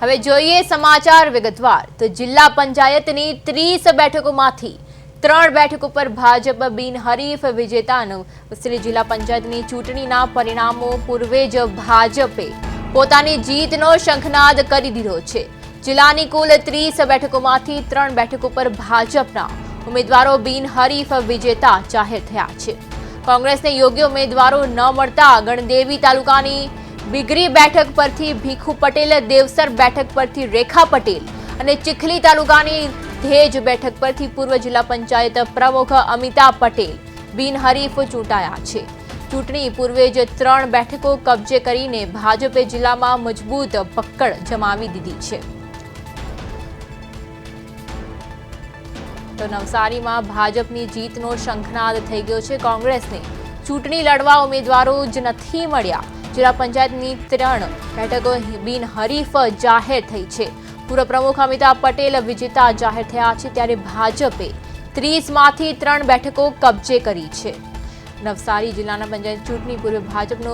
હવે જોઈએ સમાચાર વિગતવાર તો જિલ્લા પંચાયતની 30 બેઠકોમાંથી 3 બેઠકો પર ભાજપ બિનહરીફ વિજેતાનું જિલ્લા પંચાયતની ચૂંટણીના પરિણામો પૂર્વે જ ભાજપે પોતાની જીતનો શંખનાદ કરી દીધો છે। જિલ્લાની કુલ 30 બેઠકોમાંથી 3 બેઠકો પર ભાજપના ઉમેદવારો બિનહરીફ વિજેતા જાહેર થયા છે। કોંગ્રેસને યોગ્ય ઉમેદવારો ન મળતા ગણદેવી તાલુકાની बिगरी बैठक परथी भीखू पटेल, देवसर बैठक परथी रेखा पटेल અને ચીખલી તાલુકાની ધેજ બેઠક પરથી પૂર્વ જિલ્લા પંચાયત પ્રમુખ અમિતા પટેલ બિનહરીફ ચૂંટાયા છે। ચૂંટણી પૂર્વે જ 3 બેઠકો કબજે કરીને ભાજપે જિલ્લામાં મજબૂત પકડ જમાવી દીધી છે। તો નવસારીમાં ભાજપની જીતનો શંખનાદ થઈ ગયો છે। કોંગ્રેસને ચૂંટણી લડવા ઉમેદવારો જ નથી મળ્યા। જિલ્લા પંચાયતની 3 બેઠકો બિનહરીફ જાહેર થઈ છે। પૂર્વ પ્રમુખ અમિતા પટેલ વિજેતા જાહેર થયા છે, ત્યારે ભાજપે 30માંથી 3 બેઠકો કબજે કરી છે। નવસારી જિલ્લાના પંચાયત ચૂંટણી પૂર્વે ભાજપનો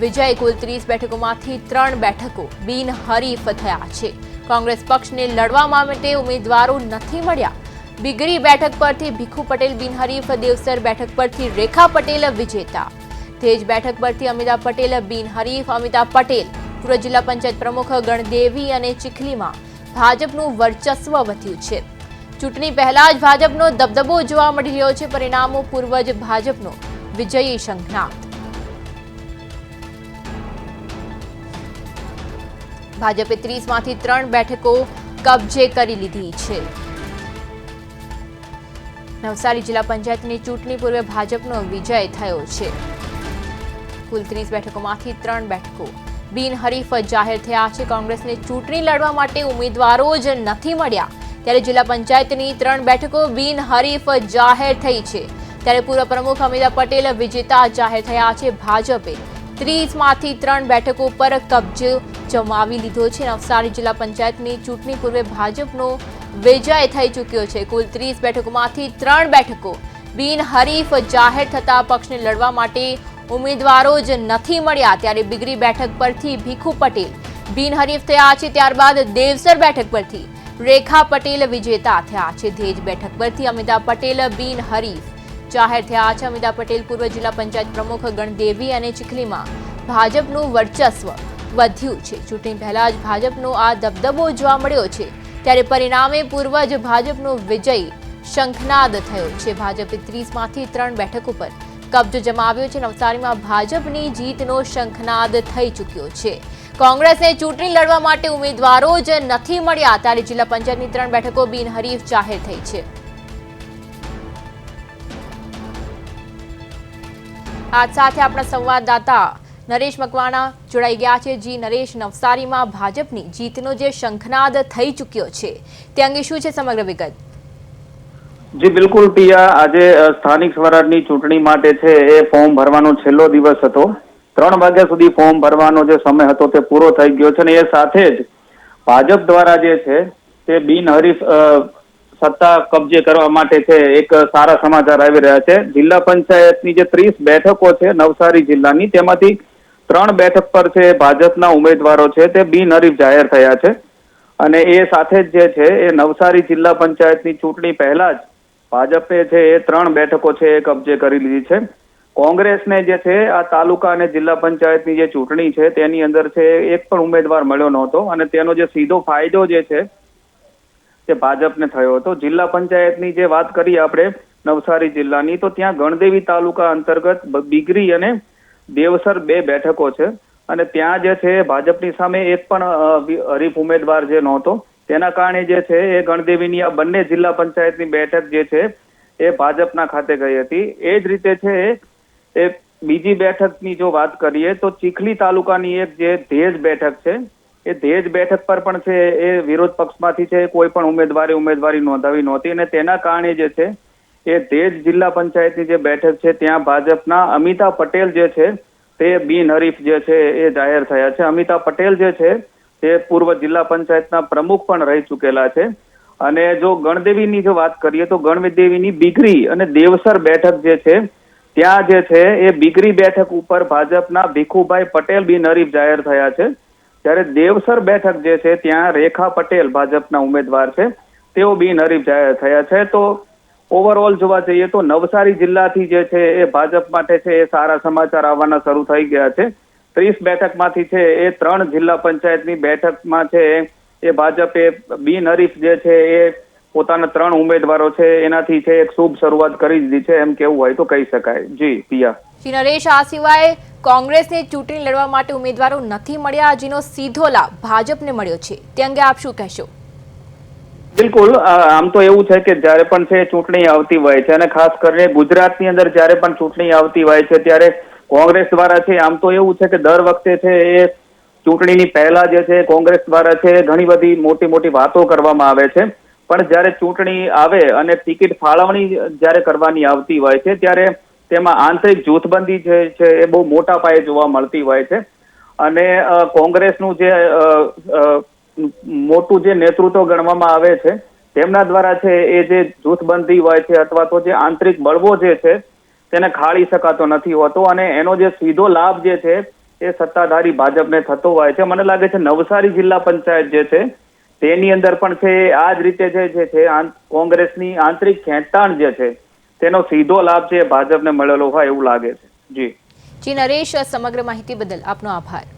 વિજય, કુલ 30 બેઠકોમાંથી 3 બેઠકો બિનહરીફ થયા છે। કોંગ્રેસ પક્ષને લડવા માટે ઉમેદવારો નથી મળ્યા। બિગરી બેઠક પરથી ભીખુ પટેલ બિનહરીફ, દેવસર બેઠક પરથી રેખા પટેલ વિજેતા, તેજ બેઠક પરથી અમિતા પટેલ બિનહરીફ। અમિતા પટેલ પૂર્વ જિલ્લા પંચાયત પ્રમુખ ગણદેવી અને ચીખલીમાં ભાજપનું વર્ચસ્વ વધ્યું છે। ચૂંટણી પહેલા જ ભાજપનો દબદબો જોવા મળી રહ્યો છે। પરિણામો પૂર્વ જ ભાજપનો વિજયી શંખનાદ। ભાજપે 30માંથી 3 બેઠકો કબજે કરી લીધી છે। નવસારી જિલ્લા પંચાયતની ચૂંટણી પૂર્વે ભાજપનો વિજય થયો છે। કુલ 30 બેઠકોમાંથી 3 બેઠકો બિનહરીફ જાહેર થયા છે। કોંગ્રેસને ચૂંટણી લડવા માટે ઉમેદવારો જ નથી મળ્યા, ત્યારે જિલ્લા પંચાયતની 3 બેઠકો બિનહરીફ જાહેર થઈ છે। ત્યારે પૂર્વ પ્રમુખ અમિતા પટેલ વિજેતા જાહેર થયા છે। ભાજપે 30માંથી 3 બેઠકો પર કબજો જમાવી લીધો છે। નવસારી જિલ્લા પંચાયતની ચૂંટણી પૂર્વે ભાજપનો વિજય થઈ ચૂક્યો છે। કુલ 30 બેઠકોમાંથી 3 બેઠકો બિનહરીફ જાહેર થતા પક્ષને લડવા માટે ઉમેદવારો જ નથી મળ્યા। ત્યારે બિગરી બેઠક પરથી ભીખુ પટેલ બિનહરીફ થયા છે। ત્યારબાદ દેવસર બેઠક પરથી રેખા પટેલ વિજેતા થયા છે। ધેજ બેઠક પરથી અમિતા પટેલ બિનહરીફ જાહેર થયા છે। અમિતા પટેલ પૂર્વ જિલ્લા પંચાયત પ્રમુખ ગણદેવી અને ચીખલીમાં ભાજપનું વર્ચસ્વ વધ્યું છે। ચૂંટણી પહેલા જ ભાજપનો આ દબદબો જોવા મળ્યો છે, ત્યારે પરિણામે પૂર્વ જ ભાજપનો વિજય શંખનાદ થયો છે। ભાજપે 30માંથી 3 બેઠકો પર કબજો જમાવ્યો છે। નવસારીમાં ભાજપની જીતનો શંખનાદ થઈ ચૂક્યો છે। કોંગ્રેસને ચૂંટણી લડવા માટે ઉમેદવારો જ નથી મળ્યા, ત્યારે જિલ્લા પંચાયતની 3 બેઠકો બિનહરીફ જાહેર થઈ છે। આજ સાથે આપણા સંવાદદાતા નરેશ મકવાણા જોડાઈ ગયા છે। જી નરેશ, નવસારીમાં ભાજપની જીતનો જે શંખનાદ થઈ ચૂક્યો છે તે અંગે શું છે સમગ્ર વિગત? જી બિલકુલ પિયા, આજે સ્થાનિક સ્વરાજની ચૂંટણી માટે છે એ ફોર્મ ભરવાનો છેલ્લો દિવસ હતો। 3 વાગ્યા સુધી ફોર્મ ભરવાનો જે સમય હતો તે પૂરો થઈ ગયો છે, અને એ સાથે જ ભાજપ દ્વારા જે છે તે બિનહરીફ સત્તા કબજે કરવા માટે છે એક સારા સમાચાર આવી રહ્યા છે। જિલ્લા પંચાયતની જે 30 બેઠકો છે નવસારી જિલ્લાની, તેમાંથી 3 બેઠક પર છે ભાજપના ઉમેદવારો છે તે બિનહરીફ જાહેર થયા છે। અને એ સાથે જ જે છે એ નવસારી જિલ્લા પંચાયતની ચૂંટણી પહેલા જ ભાજપે છે એ 3 બેઠકો છે એ કબજે કરી લીધી છે। કોંગ્રેસને જે છે આ તાલુકા અને જિલ્લા પંચાયતની જે ચૂંટણી છે તેની અંદર છે એક પણ ઉમેદવાર મળ્યો નહોતો, અને તેનો જે સીધો ફાયદો જે છે તે ભાજપને થયો હતો। જિલ્લા પંચાયતની જે વાત કરીએ આપણે નવસારી જિલ્લાની, તો ત્યાં ગણદેવી તાલુકા અંતર્ગત બિગરી અને દેવસર 2 બેઠકો છે, અને ત્યાં જે છે ભાજપની સામે એક પણ હરીફ ઉમેદવાર જે નહોતો, તેના કારણે જે છે એ ગણદેવીની આ બંને જિલ્લા પંચાયતની બેઠક જે છે એ ભાજપના ખાતે ગઈ હતી। એ જ રીતે છે એ બીજી બેઠકની જો વાત કરીએ તો ચીખલી તાલુકાની એક જે ધેજ બેઠક છે, એ ધેજ બેઠક પર પણ છે એ વિરોધ પક્ષમાંથી છે કોઈ પણ ઉમેદવારી નોંધાવી નહોતી, અને તેના કારણે જે છે એ ધેજ જિલ્લા પંચાયતની જે બેઠક છે ત્યાં ભાજપના અમિતા પટેલ જે છે તે બિનહરીફ જે છે એ જાહેર થયા છે। અમિતા પટેલ જે છે તે પૂર્વ જિલ્લા પંચાયતના પ્રમુખ પણ રહી ચૂકેલા છે। અને જો ગણદેવીની જો વાત કરીએ તો ગણદેવીની બિગરી અને દેવસર બેઠક જે છે ત્યાં જે છે એ બિગરી બેઠક ઉપર ભાજપના ભીખુભાઈ પટેલ બિનહરીફ જાહેર થયા છે। જ્યારે દેવસર બેઠક જે છે ત્યાં રેખા પટેલ ભાજપના ઉમેદવાર છે, તેઓ બિનહરીફ જાહેર થયા છે. તો ઓવરઓલ જોવા જઈએ તો નવસારી જિલ્લાથી જે છે એ ભાજપ માટે છે એ સારા સમાચાર આવવાના શરૂ થઈ ગયા છે. 30 બેઠકમાંથી છે એ 3 જિલ્લા પંચાયતની બેઠકમાં છે એ ભાજપે બિનહરીફ જે છે એ પોતાના 3 ઉમેદવારો છે એનાથી છે એક શુભ શરૂઆત કરી દીધી છે, એમ કેવું હોય તો કહી શકાય. જી પિયા. શ્રી નરેશ, આ સિવાય કોંગ્રેસને ચૂંટણી લડવા માટે ઉમેદવારો નથી મળ્યા, જેનો સીધો લાભ ભાજપને મળ્યો છે, તે અંગે આપ શું કહેશો? બિલકુલ, આમ તો એવું છે કે જ્યારે પણ છે ચૂંટણી આવતી હોય છે અને ખાસ કરીને ગુજરાતની અંદર જ્યારે પણ ચૂંટણી આવતી હોય છે ત્યારે કોંગ્રેસ દ્વારા છે, આમ તો એવું છે કે દર વખતે છે એ ચૂંટણીની પહેલા જે છે કોંગ્રેસ દ્વારા છે ઘણી બધી મોટી મોટી વાતો કરવામાં આવે છે, પણ જ્યારે ચૂંટણી આવે અને ટિકિટ ફાળવણી જ્યારે કરવાની આવતી હોય છે ત્યારે તેમાં આંતરિક જૂથબંધી જે છે એ બહુ મોટા પાયે જોવા મળતી હોય છે. અને કોંગ્રેસનું જે મોટું જે નેતૃત્વ ગણવામાં આવે છે તેમના દ્વારા છે એ જે જૂથબંધી હોય છે અથવા તો જે આંતરિક બળવો જે છે તેને ખાળી શકાતો નથી હોતો, અને એનો જે સીધો લાભ જે છે એ સત્તાધારી ભાજપને થતો હોય છે. મને લાગે છે નવસારી જિલ્લા પંચાયત જે છે તેની અંદર પણ છે આ જ રીતે જે છે કોંગ્રેસની આંતરિક ખેંચતાણ જે છે તેનો સીધો લાભ છે ભાજપને મળેલો હોય એવું લાગે છે. જી નરેશ, સમગ્ર માહિતી બદલ આપનો આભાર.